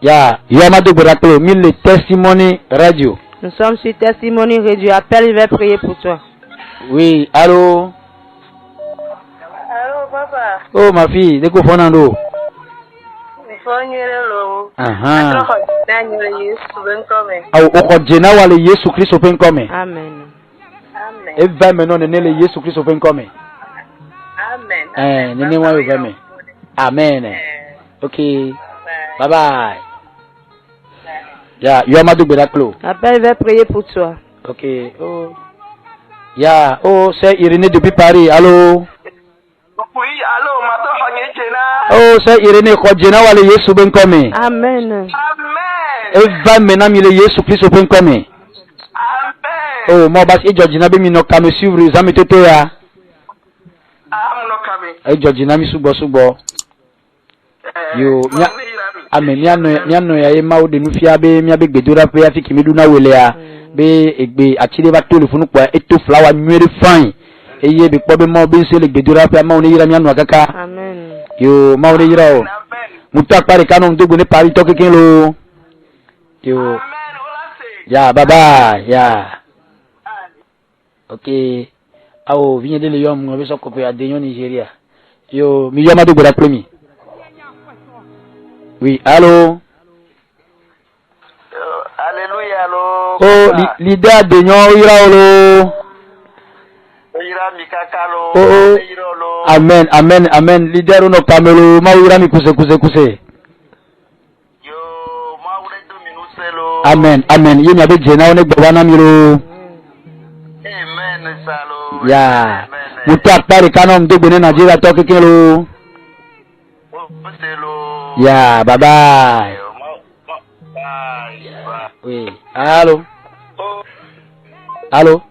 Ya, Yamado Boraklo, 1000 Testimony Radio. Nous sommes sur Testimony Radio. Appelle, je vais prier pour toi. Oui, allô? Allô, papa. Oh, ma fille, de quoi Fernando? Amen. Wale Yesu Christ open come. Amen. Eva maintenant nele Yesu Christ open come. Amen. Nene wa open. Amen. Okay. Bye bye. Ya, Yamado Boraklo. Appelle, je vais prier pour toi. Okay. Oh. Ya, oh, c'est Irénée depuis Paris. Allô? Oui, allô, madame Fanyejena. Oh, c'est Irénée Khodjena wale Yesu ben come. Amen. Amen. Eva maintenant mile Yesu Christ open come. Amen. Oh, moi bas e Georgina be mi no kame suivre zami toto ya. Amno kame. E Georgina mi subo. Yo, nya ame miano ya e mawo de nu fia be mi abe gbedora pe afiki mi du na wele ya. Be egbe atire ba telefonu kwa eto flower nwere fine. Eye be kpobe mo be se le gbedora pe ma oni yira miano akaka. Amen. Yo, ma oni yira o. Mutu apare kanu ndogbo ni Paris to keken lo. Yo. Amen. Ya, bye bye. Ya. Okay. Awo vinye de le yom ngobe so kope adenyo Nigeria. Yo, mi Yamado Boraklo mi. Oui, allô? Alléluia, allô. Oh, leader adenyo ira olo. Ira mikaka lo. Oh, amen. Leader no kamelo, ma ira mi kuse. Yo, ma ure do minuselo. Amen. Ye nyabe jena one gbana mi lo. Amen, salo. Ya. Mutu apare kanu ndogbo ni Nigeria to keken lo. Ya, bye bye. Oui, allô? Allô?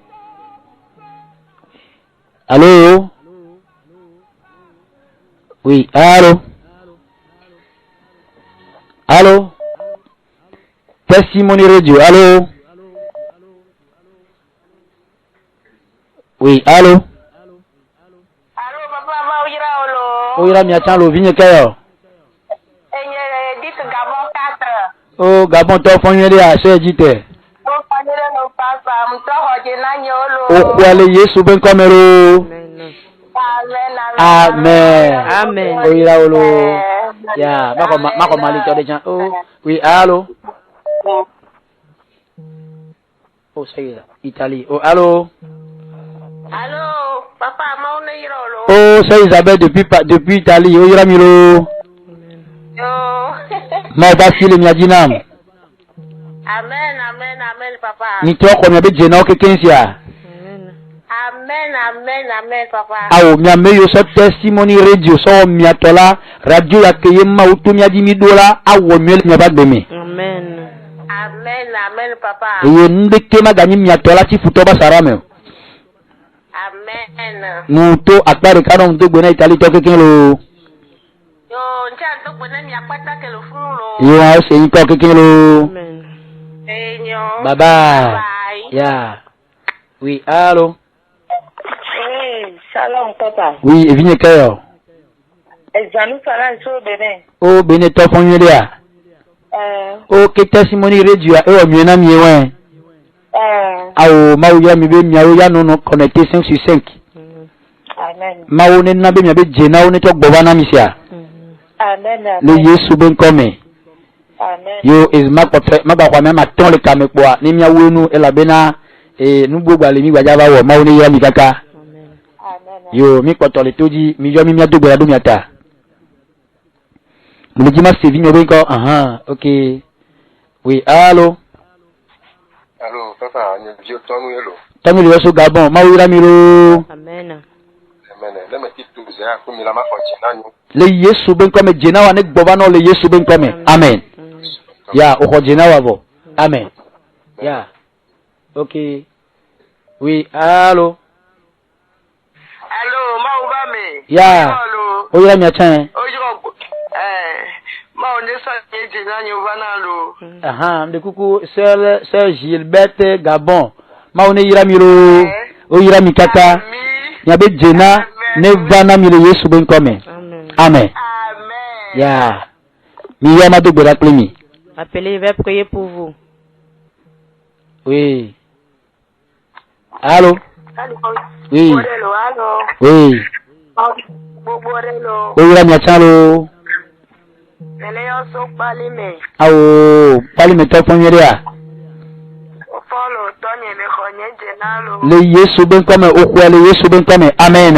Allô? Oui, allô? Allô? Testimony Radio, allô? Oui, allô? Allô, papa, ma oira olo. Oira mi achalo vinye kayo. Dites Gabon 4. Oh, Gabon to fonyere a se jite. O fanyere no papa, mto hoje na nyolo. O kwale Yesu ben komero. Amen. Oira olo. Ya, mako mali to de jan. Oh, oui, allô? Oh, c'est Italie. Oh, allô? Allô, papa, ma oira olo. Oh, c'est Isabelle depuis Italie. Oira milo. Yo. Ma basile mi ajinam. Amen, papa. Ni to ko mi be jena o kekensia. Amen, papa. Awo mi ameyo so Testimony Radio so mi atola radio ya keye ma utu mi adi mi dola awo mi le mi ba gbe mi. Amen, papa. Eye nde ke ma gani mi atola ti futo ba sara me. Amen. Muto akpare kanu ndogbo na Italy to keken lo. Yo, nja to pone mi apata ke lo fun lo. Yo a se yin ko keken lo. amen. Bye bye. Yeah. Oui, allô. Shalom, papa. Oui, e vinye kayo. Ezanu fara so bene. Oh, bene to fonyere a. Oh, ke Testimony Radio e o mi na mi wen. Awo ma o ya mi be mi awo ya no connecté 5 sur 5. Amen. Ma o ne na be mi be je na o ne to gbo na mi sia. Amen. Le Yesu ben come. Amen. Yo is ma ba kwa me ma ton le kame po ni mi awo nu e la be na nu gbogbo ale mi gbaja ba wo ma o ne ya mi kaka. Amen. Yo mi poto le toji mi yo mi adogbo la do mi ata. Mo ji ma se vi mi o ben ko okay. Oui, allô. Allô, papa, ni vieux tonu hello. Tami le so Gabon, ma wira mi ro. Amen. Amen. Le me titu ze aku mi la ma fonchina nyu. Le Yesu ben come jena wa ne gboba no le Yesu ben come. Amen. Ya, o ko jena wa bo. Amen. Ya. Okay. Oui, allô. Allô, ma uba me. Ya. Allô. O ya mi achan. Ojo ma on est ça qui na nyovana lo. De kuku Sœur Gilberte Gabon. Ma one yira mi ro. O yira mi kaka. Ya be jena ne vana mi le Yesu ben come. Amen. Amen. Ya. Mi Yamado Boraklo mi. Appelez, il va prier pour vous. Oui. Allô? Oui. Oui. Oui, la miachalo. Awo, pali me to fonyeria. Le Yesu ben comme au quoi le Yesu ben comme amen.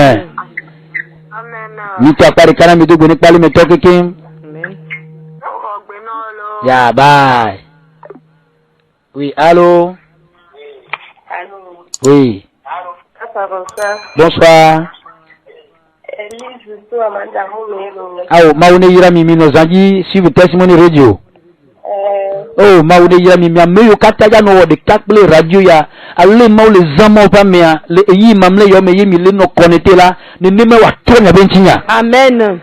Amen. Ni to apare kana mi dogo ni pali me to kekin. Amen. Ya bye. Oui, allô? Allô. Oui. Bonsoir. Awo, maune yira mi no zanji suivre testimony radio. Oh, maune yira mi ameyo kataja no de kakple radio ya. Ale mau le zamo pa mea le yi mamle yo me yemi le no connecté là, ne me wa to nya benchinya. Amen.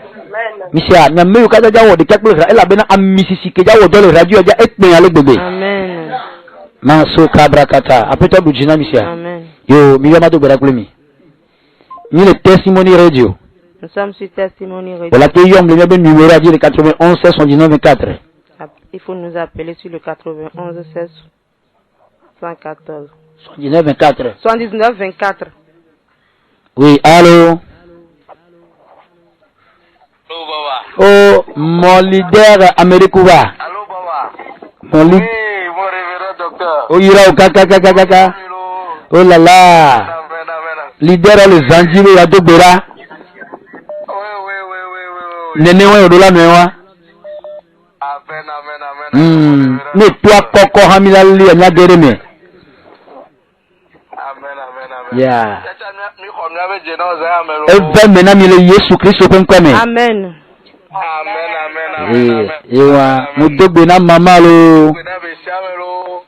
Misia, mi ameyo kataja wo de kakple radio ela bena amisisi ke ja wo do le radio ja ekpe ya le gbegbe. Amen. Manso kabrakata, apeto bujina misia. Amen. Yo, mi yama to berakule mi. Ni le testimony radio. Nous sommes sur Testimony Radio. Voilà que Yom le numéro à dire le 91 79 24. Il faut nous appeler sur le 91 16 114. 79 24. 79 24. Oui, allô? Oh, mon leader américain. Allô, Baba. Mon leader. Oui, mon révérend docteur. Oh, ira au kaka. Oh là là. Leader le Zanjiro ya Dobera. Nene wa yodola mewa. Amen. Ne toi koko hamila li anya dereme. Amen. Yeah. Eve mena mi le Yesu Kristo penkome. Amen. Eh, ewa mudobe na mama lo.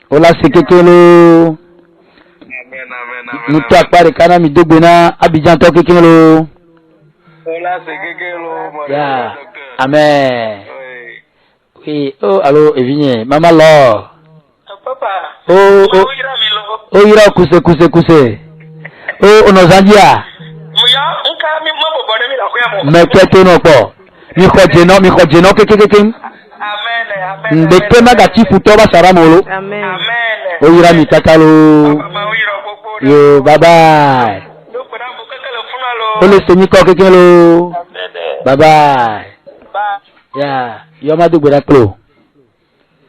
Ola sekekelo. Nous t'appare kana mi dobe na Abidjan to kekelo. Yeah. Amen. Oui. Oh, allô, Evigne. Maman là. Papa. Oh. Oh, ira kuse. Oh, onozandia. Me kete no po. Mi khojeno keke. Amen. Ndeke magati futo ba saramolo. Amen. Oh, ira mi takalo. Yo, bye bye. Ole seni ko kekelo. Bye bye. Yeah, Yomadu Beraklo.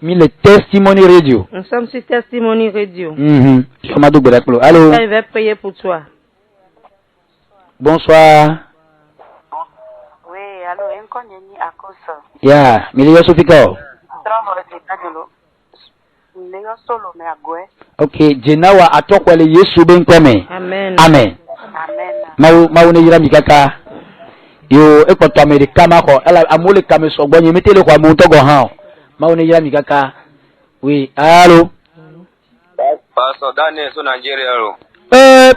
Mi le testimony radio. Nous sommes sur Testimony Radio. Yomadu Beraklo. Allô? Il va prier pour toi. Bonsoir. Oui, allô, inconnu à cause. Yeah, Milio Sofiko. Okay, Jenawa atokwele Yesu benkome. Amen. Amen. Mau ne yira mikaka. Yo ekoto America mako ela amule kame sogbonye metele kwa monto go han. Mau ne yira mikaka. Oui, allô. Pastor Daniel so Nigeria ro.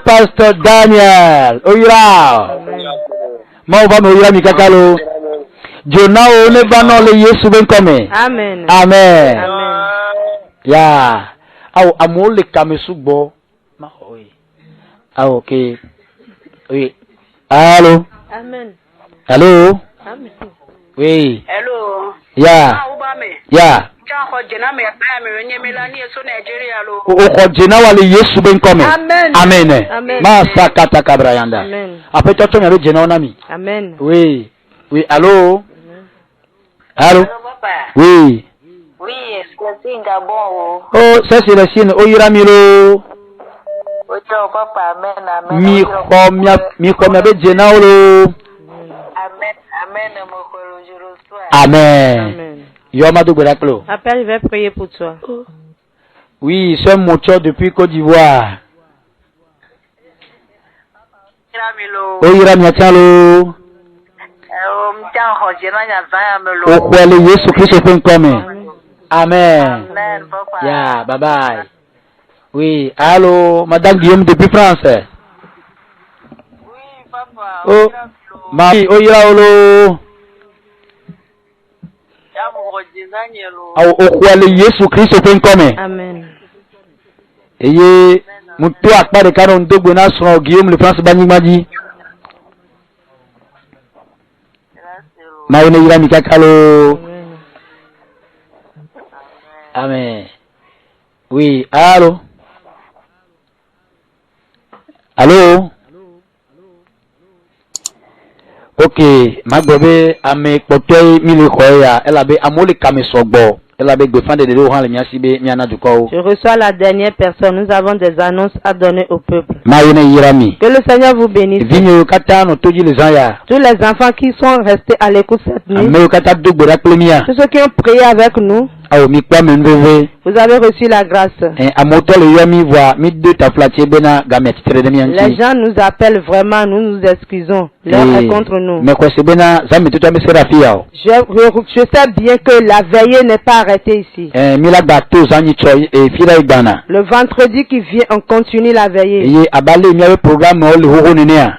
Pastor Daniel. Oyira. Mau ba mo yira mikaka lo. Jonao ne bano le Yesu benkome. Amen. Amen. Amen. Ya. Au amule kame sugbo. Ma oui. Ah OK. Oui. Allô. Amen. Allô. Amen. Oui. Hello. Ya. Ya. O jena wale Yesu benkome. Amen. Amen. Amen. Ma sakata kabrayanda. Amen. Après toi tu me jena onami. Amen. Oui. Oui, allô. Allô. Papa. Oui. Oui, c'est Gabon. Oh, ça c'est la sienne. Oh, Yiramilo. Ojo papa, amen. Mi komia be jena olo. Amen, mon colo, je reçois. Amen. Amen. Yomadu Beraklo. Appelle, il va prier pour toi. Oui, c'est mon choix depuis Côte d'Ivoire. Oh, Yiramiachalo. Oh, kwele Yesu Kristo penkome. Amen. Amen, papa. Yeah, bye bye. Oui, allô, Madame Guillaume depuis France. Oui, papa. Oh, Marie, oh, Yiraolo. Oh, kwele Yesu Kristo penkome. Amen. Eye, mutu akpa de kano ndogbo na son Guillaume le France banimadi. Maone Yiramikakalo. Amen. Oui, allô? Allô? Ok, ma gobe ame kpotoi mili khoya elabe amoli kame sogbo elabe gbefande de han le miasibe miana duko. Je reçois la dernière personne. Nous avons des annonces à donner au peuple. Que le Seigneur vous bénisse. Tous les enfants qui sont restés à l'écoute cette nuit. Tous ceux qui ont prié avec nous. Vous avez reçu la grâce. Les gens nous appellent vraiment, nous nous excusons. L'heure est contre nous. Je sais bien que la veillée n'est pas arrêtée ici. Le vendredi qui vient, on continue la veillée.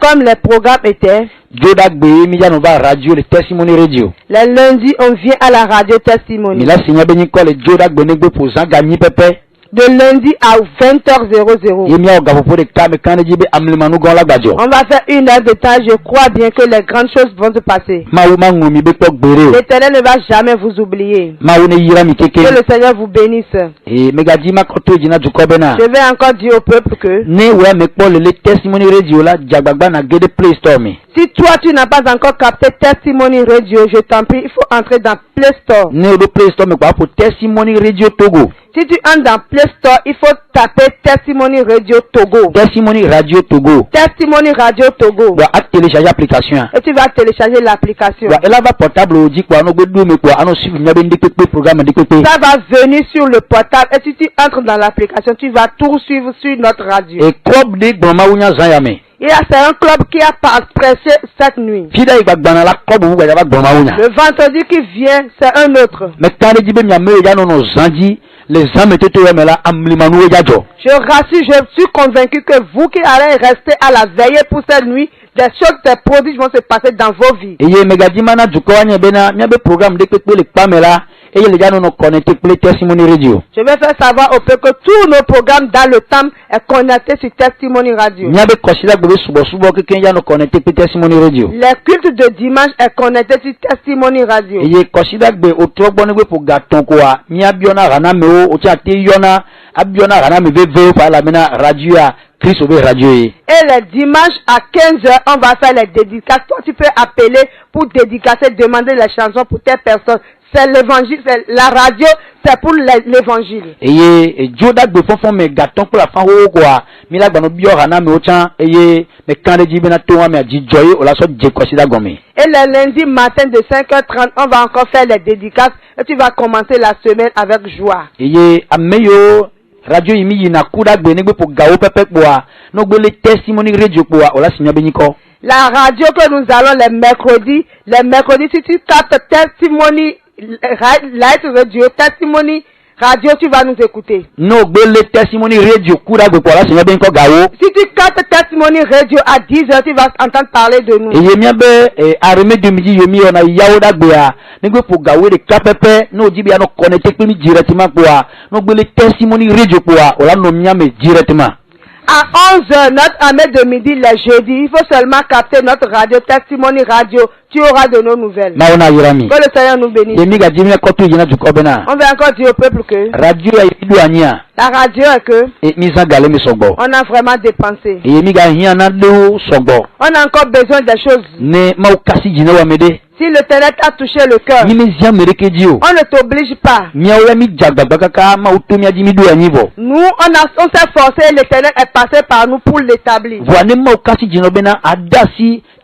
Comme les programmes étaient. Les lundis, on vient à la radio testimony. De lundi à 20h00. On va faire une heure de temps. Je crois bien que les grandes choses vont se passer. L'Éternel ne va jamais vous oublier. Que le Seigneur vous bénisse. Je vais encore dire au peuple que si toi tu n'as pas encore capté Testimony Radio, je t'en prie, il faut entrer dans Play Store. Si tu entres dans Play Store, il faut taper Testimony Radio Togo. Testimony Radio Togo. Testimony Radio Togo. Télécharger l'application. Et tu vas télécharger l'application. Ça va venir sur le portable. Et si tu entres dans l'application, tu vas tout suivre sur notre radio. Et c'est un club qui a prêché cette nuit. Le vendredi qui vient, c'est un autre. Les âmes étaient je rassure, je suis convaincu que vous qui allez rester à la veille pour cette nuit, des choses, des prodiges vont se passer dans vos vies. Je vais faire savoir au peuple que tous nos programmes dans le temps est connecté sur Testimony Radio. Les cultes de dimanche est connecté sur Testimony Radio. Et les dimanches à 15h, on va faire les dédicaces. Toi, tu peux appeler pour dédicacer, demander les chansons pour telle personne. C'est l'évangile, c'est la radio, c'est pour l'évangile. Et les lundis matin de 5h30, on va encore faire les dédicaces et tu vas commencer la semaine avec joie. Radio la radio que nous allons les mercredis, si tu tapes Testimony Light Radio, Testimony Radio, tu vas nous écouter. Testimony Radio, si tu captes Testimony Radio à 10h, tu vas entendre parler de nous. À 11h, notre armée de midi, les jeudis, il faut seulement capter notre radio, Testimony Radio. Tu auras de nos nouvelles. Que le Seigneur nous bénisse. On va encore dire au peuple que la radio est que on a vraiment dépensé. On a encore besoin des choses. Si le ténèbre a touché le cœur, on ne t'oblige pas. Nous, on s'est forcé, le ténèbre est passé par nous pour l'établir.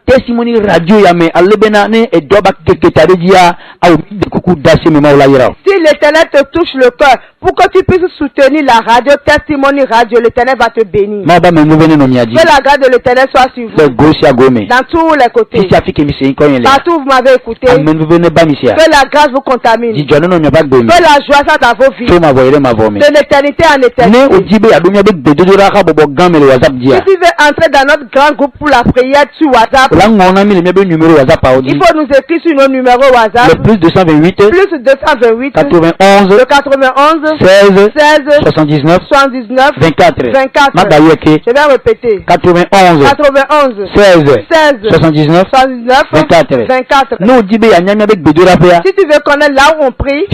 Testimony Radio yame alebena ne edoba keketaredia au kuku dasi mema olayira. Si l'Éternel te touche le cœur pour que tu puisses soutenir la radio Testimony Radio, l'Éternel va te bénir. Que la grâce de l'Éternel soit sur vous. Dans tous les côtés. Partout vous m'avez écouté. Que la grâce vous contamine. Que la joie soit dans vos vies. De l'éternité en éternité. Si tu veux entrer dans notre grand groupe pour la prière sur WhatsApp, Il faut nous écrire sur nos numéros WhatsApp. Le plus 228. Plus 228. 91. Le 91. 16. 79. 79. 24. 24. Je vais répéter. 91. 16. 79. 24. 24. Si tu veux connaître là où on prie,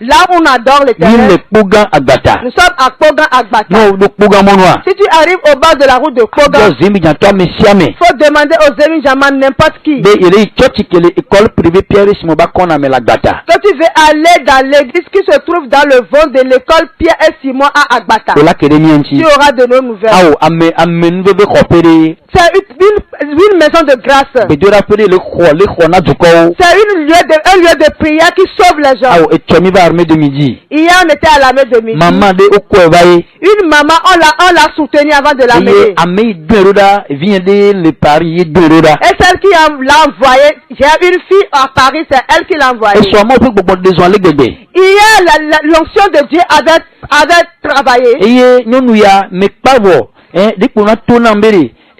là où on adore l'Éternel, nous sommes à Pogan Agbata. Si tu arrives au bas de la route de Pogan, il faut demander aux Zemi Jaman n'importe qui. Quand tu veux aller dans l'église qui se trouve dans le vent de l'école Pierre et Simon à Agbata, tu auras de nos nouvelles. C'est une maison de grâce. C'est un lieu de prière qui sauve les gens. Hier, on était à la messe de midi. Une maman, on l'a soutenue avant de la mener. Et celle qui l'a envoyée, j'ai une fille à Paris, c'est elle qui l'a envoyée. Hier, l'onction de Dieu avait travaillé.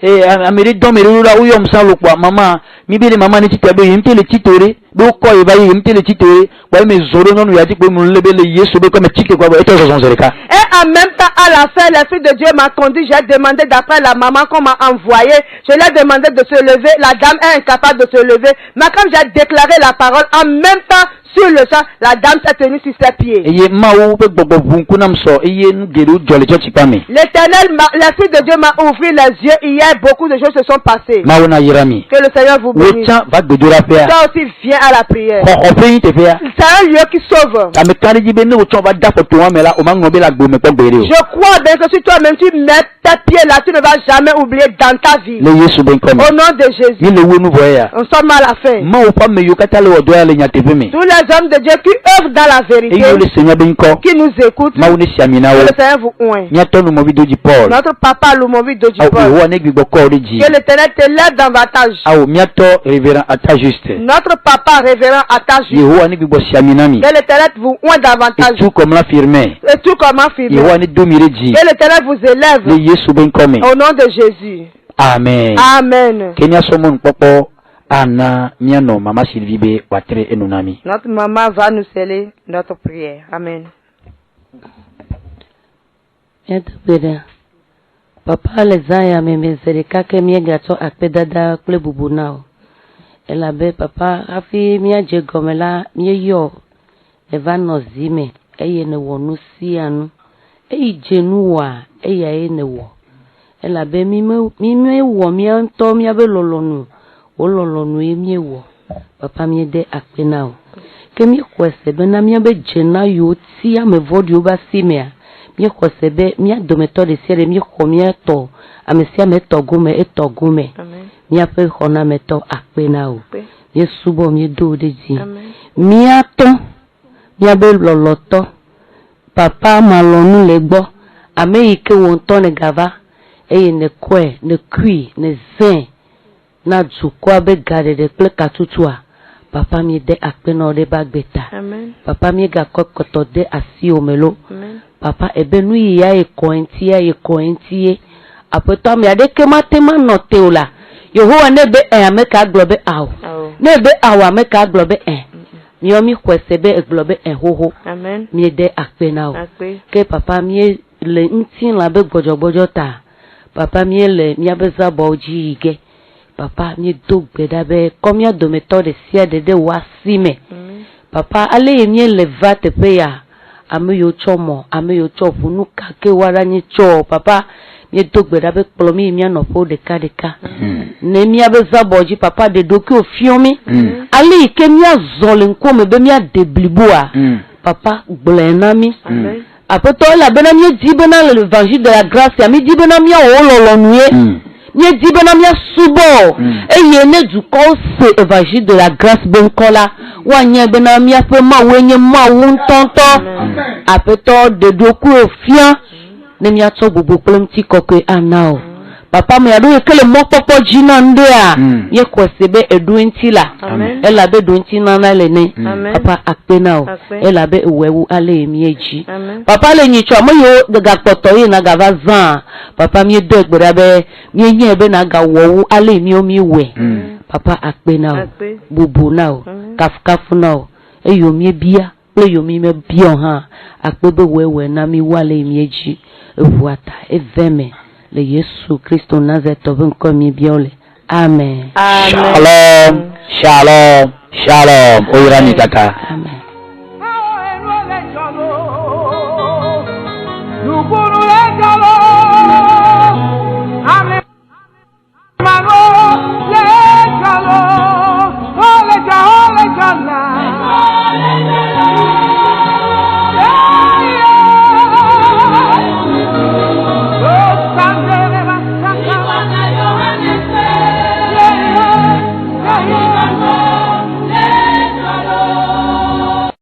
Amérique d'Amérique où yom sa lokwa maman mi bele maman ne titabe yimte le titore do ko e bayi yimte le titore kwa me zoro non ya tikwe mun lebele yeso be comme tike kwa eto zonzereka. Et en même temps à la fin l'esprit de Dieu m'a conduit, j'ai demandé d'après la maman qu'on m'a envoyé, je lui ai demandé de se lever, la dame est incapable de se lever, mais comme j'ai déclaré la parole en même temps sur le champ, la dame s'est tenue sur ses pieds. L'Éternel, l'Esprit de Dieu m'a ouvert les yeux. Hier, beaucoup de choses se sont passées. Que le Seigneur vous bénisse. Toi aussi, viens à la prière. C'est un lieu qui sauve. Je crois bien que si toi-même tu mets tes pieds là, tu ne vas jamais oublier dans ta vie. Au nom de Jésus. On sommes à la fin. Tous les hommes de Dieu qui œuvrent dans la vérité, qui nous écoutent, que le Seigneur vous oint. Notre papa Lumovi Doji Paul, que l'Éternel te lève davantage. Notre papa révérend Attache, que l'Éternel vous oint davantage. Et tout comme affirmé. Que l'Éternel vous élève. Au nom de Jésus. Amen. Amen. Anna, miano, maman Sylvie B, Watre et Nunami. Notre maman va nous sceller notre prière. Amen. Papa les aya me mezereka ke mi gato akpedada kle bubunao. Elabe papa afi mi aje gomela mi yo eva nozime eye ne wonu sianu eyi jenuwa eye ne wo. Elabe mi me wo mi anto mi abe lolonu. Ololonu emi wo papa mi de akpenao ke mi kwese be na mi be jena yo ti ame vodi oba simea mi kwese be mi adometo de sere mi ko mi eto amesi ame togume etogume mi ape khona meto akpenao mi subo mi do deji mi ato mi abe loloto papa malonu legbo ame ike won to ne gava eye ne kwe ne kui ne zen na jukwa be gade de kple katutua papa mi de akpeno de bagbeta papa mi ga kokoto de asi omelo papa ebe nu ya e koentie apoto mi ade kematema note ola Yehowa nebe ameka globe aw nebe awa ameka globe mi omi kwesebe globe hoho mi de akpena o ke papa mi le ntin la be gbojogbojo ta papa mi le mi abeza boji ige papa mi do gbedabe komia dometo de sia de wasime papa ale mi le vate pe ya ame yo chomo ame yo chofu nu kake wara ni cho papa mi do gbedabe plomi mi anopo de kadeka ne mi abeza boji papa de doki ofiomi ale ke mi azole nkome be mi adeblibua papa gbenami apoto la benami dibena l'évangile de la grâce mi dibena mi ololonuye ni dibena mi subo eye ne du ko se évangile de la grâce benkola wa nye bena mi ape ma wenye ma won tonto apeto de doku ofia ne mi ato gbogbo plem ti kokwe anao papa me adu ekele mo popo jina ndea ye kwesebe edu ntila ela be du ntina na le ni papa akpena o ela be ewewu ale emi eji papa le nyicho mo yo daga poto yi na gava zan papa mi do egbera be mi yin ebe na ga wowu ale emi o mi we papa akpena o bubu na o kafukafu na o eyo mi bia le yo mi me bia ha akpebe wewe na mi wale emi eji evuata eveme le Yesu Christo Nazareth ben comme biole. Amen. Shalom. Shalom. Shalom. Oirani kaka. Amen.